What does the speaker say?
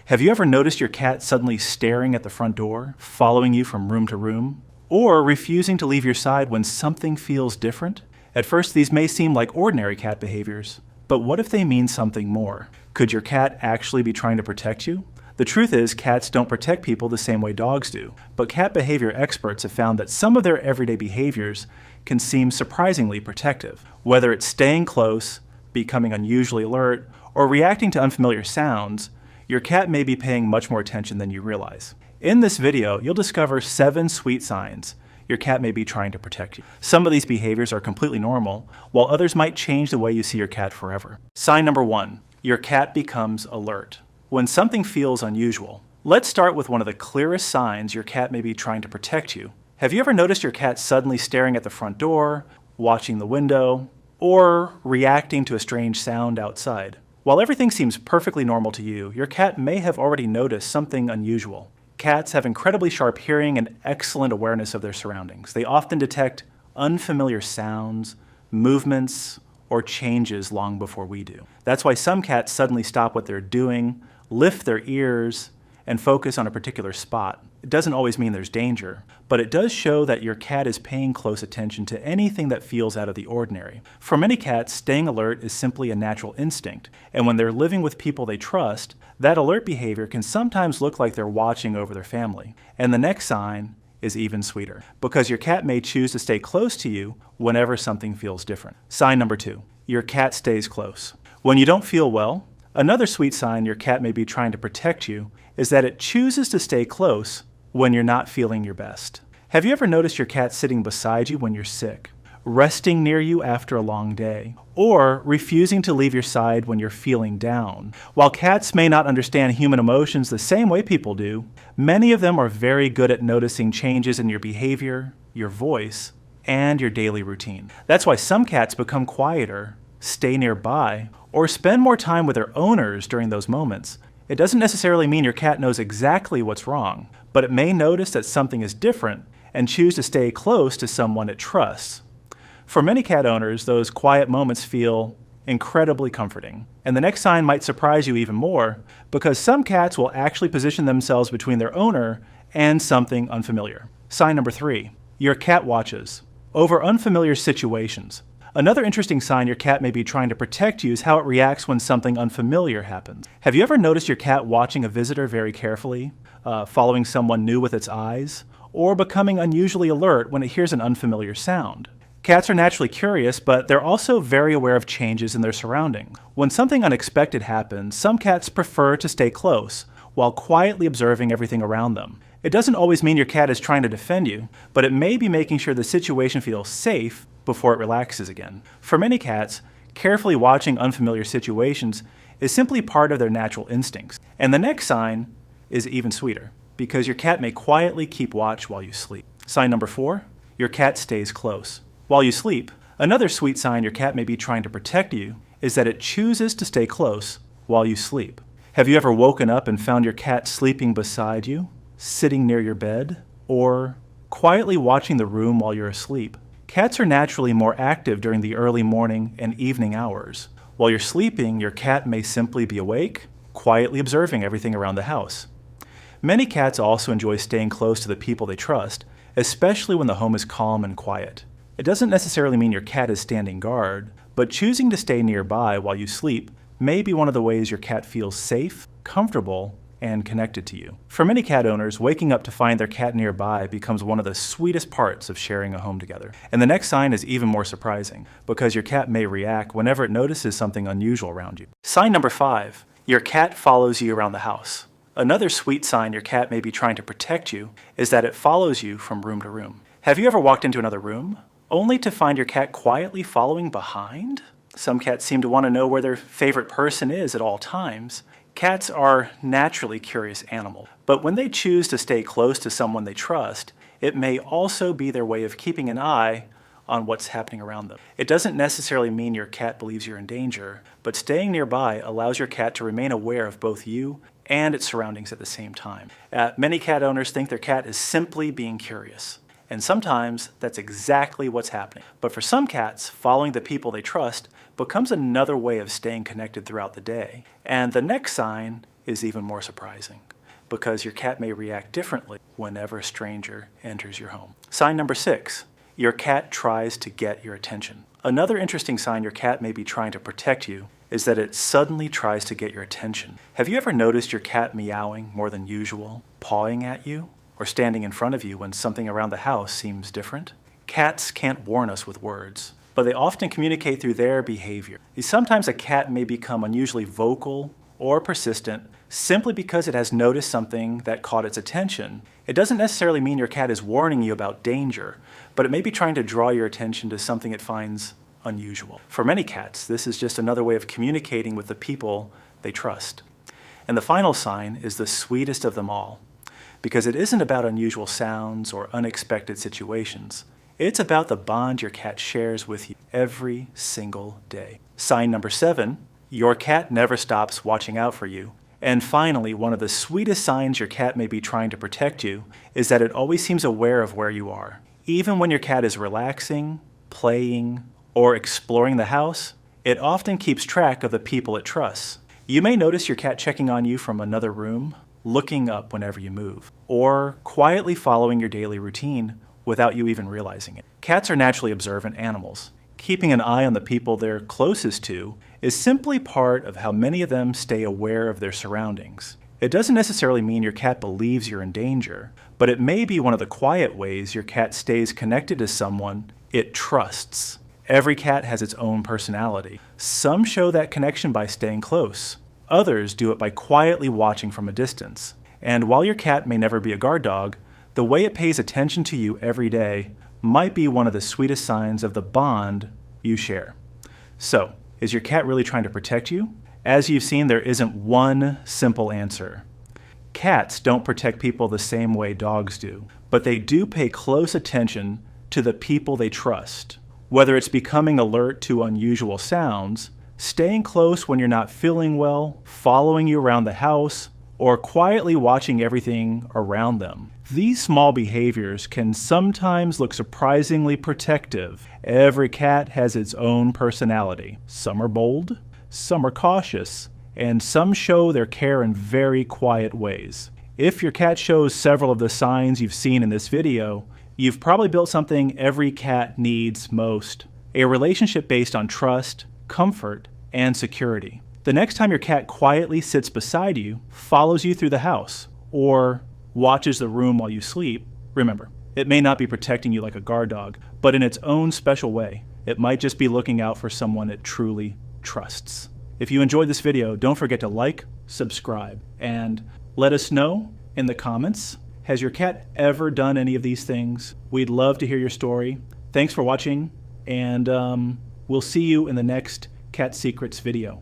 Have you ever noticed your cat suddenly staring at the front door, following you from room to room, or refusing to leave your side when something feels different? At first, these may seem like ordinary cat behaviors, but what if they mean something more? Could your cat actually be trying to protect you? The truth is, cats don't protect people the same way dogs do, but cat behavior experts have found that some of their everyday behaviors can seem surprisingly protective. Whether it's staying close, becoming unusually alert, or reacting to unfamiliar sounds, your cat may be paying much more attention than you realize. In this video, you'll discover 7 sweet signs your cat may be trying to protect you. Some of these behaviors are completely normal, while others might change the way you see your cat forever. Sign number 1, your cat becomes alert. When something feels unusual, let's start with one of the clearest signs your cat may be trying to protect you. Have you ever noticed your cat suddenly staring at the front door, watching the window, or reacting to a strange sound outside? While everything seems perfectly normal to you, your cat may have already noticed something unusual. Cats have incredibly sharp hearing and excellent awareness of their surroundings. They often detect unfamiliar sounds, movements, or changes long before we do. That's why some cats suddenly stop what they're doing, lift their ears, and focus on a particular spot. It doesn't always mean there's danger, but it does show that your cat is paying close attention to anything that feels out of the ordinary. For many cats, staying alert is simply a natural instinct, and when they're living with people they trust, that alert behavior can sometimes look like they're watching over their family. And the next sign is even sweeter, because your cat may choose to stay close to you whenever something feels different. Sign number 2, your cat stays close. When you don't feel well, another sweet sign your cat may be trying to protect you is that it chooses to stay close when you're not feeling your best. Have you ever noticed your cat sitting beside you when you're sick, resting near you after a long day, or refusing to leave your side when you're feeling down? While cats may not understand human emotions the same way people do, many of them are very good at noticing changes in your behavior, your voice, and your daily routine. That's why some cats become quieter, stay nearby, or spend more time with their owners during those moments. It doesn't necessarily mean your cat knows exactly what's wrong, but it may notice that something is different and choose to stay close to someone it trusts. For many cat owners, those quiet moments feel incredibly comforting. And the next sign might surprise you even more, because some cats will actually position themselves between their owner and something unfamiliar. Sign number 3, your cat watches over unfamiliar situations. Another interesting sign your cat may be trying to protect you is how it reacts when something unfamiliar happens. Have you ever noticed your cat watching a visitor very carefully, following someone new with its eyes, or becoming unusually alert when it hears an unfamiliar sound? Cats are naturally curious, but they're also very aware of changes in their surroundings. When something unexpected happens, some cats prefer to stay close, while quietly observing everything around them. It doesn't always mean your cat is trying to defend you, but it may be making sure the situation feels safe before it relaxes again. For many cats, carefully watching unfamiliar situations is simply part of their natural instincts. And the next sign is even sweeter, because your cat may quietly keep watch while you sleep. Sign number 4, your cat stays close while you sleep. Another sweet sign your cat may be trying to protect you is that it chooses to stay close while you sleep. Have you ever woken up and found your cat sleeping beside you, sitting near your bed, or quietly watching the room while you're asleep? Cats are naturally more active during the early morning and evening hours. While you're sleeping, your cat may simply be awake, quietly observing everything around the house. Many cats also enjoy staying close to the people they trust, especially when the home is calm and quiet. It doesn't necessarily mean your cat is standing guard, but choosing to stay nearby while you sleep may be one of the ways your cat feels safe, comfortable, and connected to you. For many cat owners, waking up to find their cat nearby becomes one of the sweetest parts of sharing a home together. And the next sign is even more surprising, because your cat may react whenever it notices something unusual around you. Sign number 5, your cat follows you around the house. Another sweet sign your cat may be trying to protect you is that it follows you from room to room. Have you ever walked into another room, only to find your cat quietly following behind? Some cats seem to want to know where their favorite person is at all times. Cats are naturally curious animals, but when they choose to stay close to someone they trust, it may also be their way of keeping an eye on what's happening around them. It doesn't necessarily mean your cat believes you're in danger, but staying nearby allows your cat to remain aware of both you and its surroundings at the same time. Many cat owners think their cat is simply being curious, and sometimes that's exactly what's happening. But for some cats, following the people they trust becomes another way of staying connected throughout the day. And the next sign is even more surprising, because your cat may react differently whenever a stranger enters your home. Sign number 6, your cat tries to get your attention. Another interesting sign your cat may be trying to protect you is that it suddenly tries to get your attention. Have you ever noticed your cat meowing more than usual, pawing at you, or standing in front of you when something around the house seems different? Cats can't warn us with words, but they often communicate through their behavior. Sometimes a cat may become unusually vocal or persistent simply because it has noticed something that caught its attention. It doesn't necessarily mean your cat is warning you about danger, but it may be trying to draw your attention to something it finds unusual. For many cats, this is just another way of communicating with the people they trust. And the final sign is the sweetest of them all, because it isn't about unusual sounds or unexpected situations. It's about the bond your cat shares with you every single day. Sign number 7, your cat never stops watching out for you. And finally, one of the sweetest signs your cat may be trying to protect you is that it always seems aware of where you are. Even when your cat is relaxing, playing, or exploring the house, it often keeps track of the people it trusts. You may notice your cat checking on you from another room, looking up whenever you move, or quietly following your daily routine without you even realizing it. Cats are naturally observant animals. Keeping an eye on the people they're closest to is simply part of how many of them stay aware of their surroundings. It doesn't necessarily mean your cat believes you're in danger, but it may be one of the quiet ways your cat stays connected to someone it trusts. Every cat has its own personality. Some show that connection by staying close. Others do it by quietly watching from a distance. And while your cat may never be a guard dog, the way it pays attention to you every day might be one of the sweetest signs of the bond you share. So, is your cat really trying to protect you? As you've seen, there isn't one simple answer. Cats don't protect people the same way dogs do, but they do pay close attention to the people they trust. Whether it's becoming alert to unusual sounds, staying close when you're not feeling well, following you around the house, or quietly watching everything around them. These small behaviors can sometimes look surprisingly protective. Every cat has its own personality. Some are bold, some are cautious, and some show their care in very quiet ways. If your cat shows several of the signs you've seen in this video, you've probably built something every cat needs most: a relationship based on trust, comfort, and security. The next time your cat quietly sits beside you, follows you through the house, or watches the room while you sleep, remember, it may not be protecting you like a guard dog, but in its own special way. It might just be looking out for someone it truly trusts. If you enjoyed this video, don't forget to like, subscribe, and let us know in the comments. Has your cat ever done any of these things? We'd love to hear your story. Thanks for watching, and we'll see you in the next Cat Secrets video.